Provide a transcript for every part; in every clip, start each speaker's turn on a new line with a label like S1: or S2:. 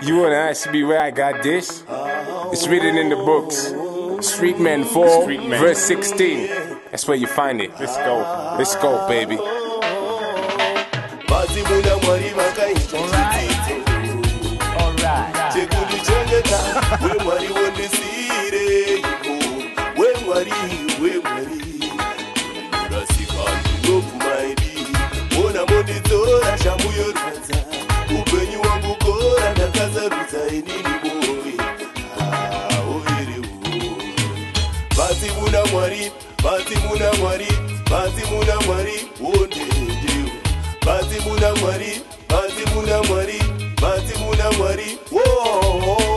S1: You wanna ask me where I got this? It's written in the books. Street Men 4, verse 16. That's where you find it. Let's go. Let's go, baby.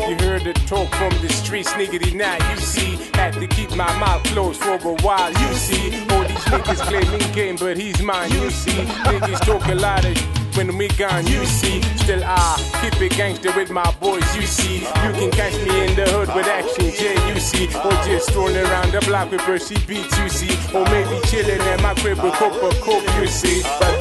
S1: You heard the talk from the streets, niggity now, you see. Had to keep my mouth closed for a while, you see. All these niggas claiming game, but he's mine, you see. Niggas talk a lot of when we gone, you see. Still I keep it gangster with my boys, you see. You can catch me in the hood with Action J, you see. Or just strolling around the block with Percy Beats, you see. Or maybe chilling in my crib with Coke, you see. But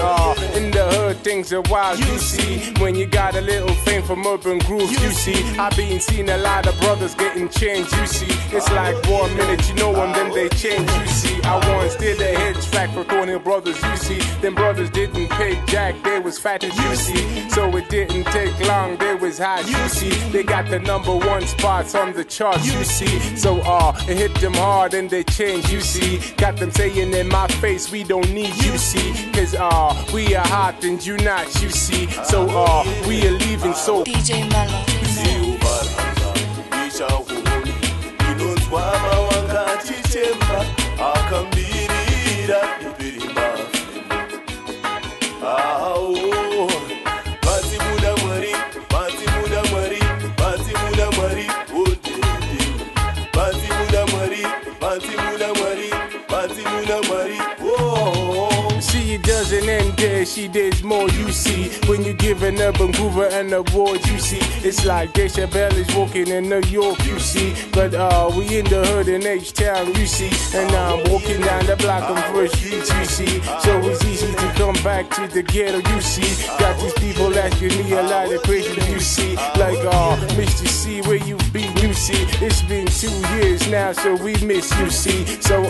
S1: in the hood things are wild, you see. When you got a little fame from urban grooves, you see. I've been seeing a lot of brothers getting changed, you see. It's like 1 minute you know them, then they change, you see. I once did a head track for Cornell Brothers, you see. Them brothers didn't pay jack, they was fat as you see. So it didn't take long, they was hot, you see. They got the #1 spots on the charts, you see. So it hit them hard and they changed, you see. Got them saying in my face, we don't need you, see. Cause we are hot and you not, you see. So we are leaving, so
S2: DJ Mello.
S1: See, it doesn't end there, she does more, you see. When you give an urban groover an award, you see. It's like Desha Bell is walking in New York, you see. But we in the hood in H-Town, you see. And I'm walking down the block on First Street, you see. So it's easy to come back to the ghetto, you see. Got these people asking me a lot of questions, you see. Like, Mr.See, where you been, you see. It's been 2 years now, so we miss, you see. So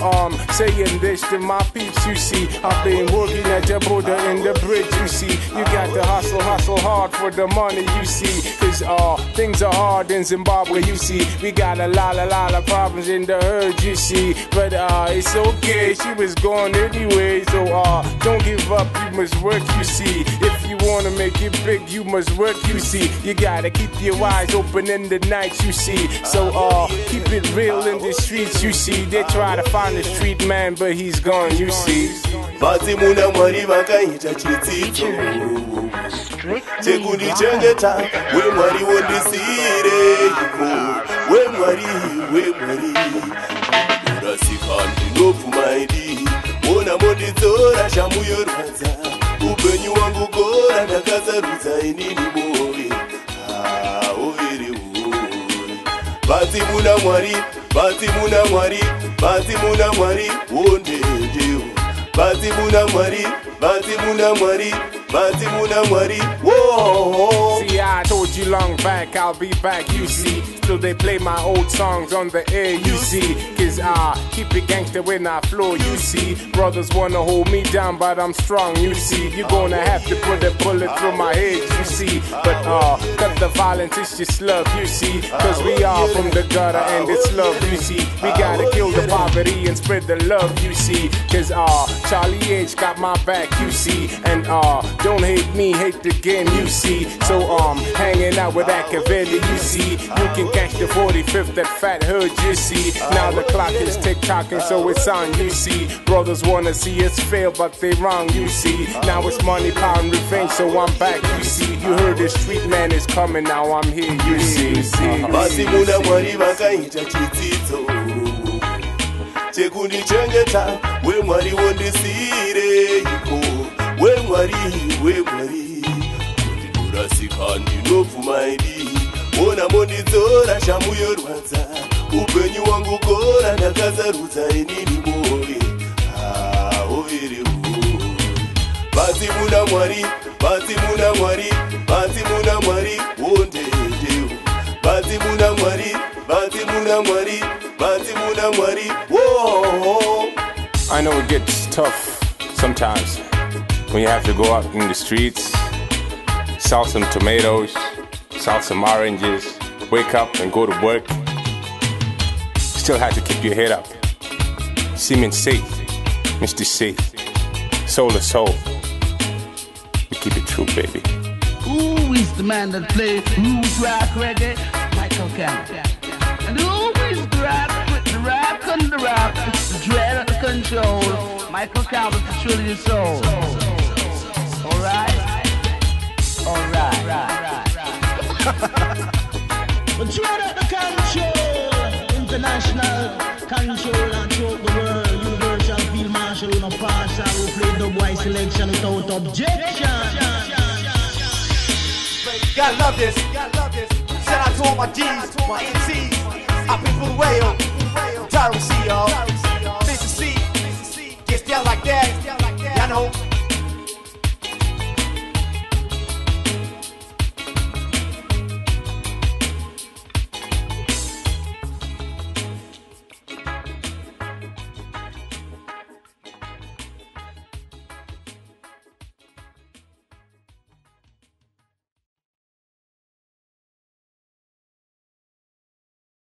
S1: saying this to my peeps, you see. I've been working at the border in the bridge, you see. You got to hustle hard for the money, you see. Cause things are hard in Zimbabwe, you see. We got a lot of problems in the hood, you see. But it's okay, she was gone anyway. So don't give up, you must work, you see. If you wanna make it big, you must work, you see. You gotta keep your eyes open in the night, you see. So keep it real in the streets, you see. They try to find a street man, but he's gone, you see.
S3: Vadzimu Mwari vakaita chitsitso chekunichengeta weMwari wondisireko weMwari urasika ndinopfumaidi ona mondidzora shambu yorwadza upenyu wangu gora ndakasarudza inini bowe overe Vadzimu naMwari wondendeo Vadzimu naMwari, whoa.
S1: See, I told you long back, I'll be back, you see. Still they play my old songs on the air, you see. Cause I keep it gangster when I flow, you see. Brothers wanna hold me down, but I'm strong, you see. You're gonna have to put a bullet through my head, you see. But cut the violence, it's just love, you see. Cause we are from the gutter and it's love, you see. We gotta kill the poverty and spread the love, you see. Cause Charlie H got my back, you see. And don't hate me, hate the game, you see. So hanging out with Machiavelli, you see. You can catch the 45th at Fat Hood, you see. Now the clock is tick-tocking, so it's on, you see. Brothers wanna see us fail, but they wrong, you see. Now it's money, power, and revenge, so I'm back, you see. You heard the street man is coming, now I'm here, you see.
S3: Vadzimu naMwari vakaita chitsitso chekunichengeta weMwari wondisireko weMwari urasika ndinopfumaidi ona mondidzora shambu yorwadza upenyu wangu gora ndakasarudza inini bowe overe Vadzimu naMwari wondendeo na Mwari, Vadzimu na Mwari. Whoa.
S1: I know it gets tough sometimes when you have to go out in the streets, sell some tomatoes, sell some oranges, wake up and go to work. Still had to keep your head up. Simba, Mr.See, soul to soul. We keep it true, baby.
S2: Who is the man that plays blues, rock, reggae? Michael Campbell. And who is the rap with the rock and the rock? It's the dread of the control. Michael Campbell to truly your soul. Alright? Alright.
S4: But dread of the control. International control and throughout the world. Universal field marshal, no partial. Who play the boy selection without objection.
S5: Gotta love this. Shout out to all my G's, my MCs, up in Full Whale.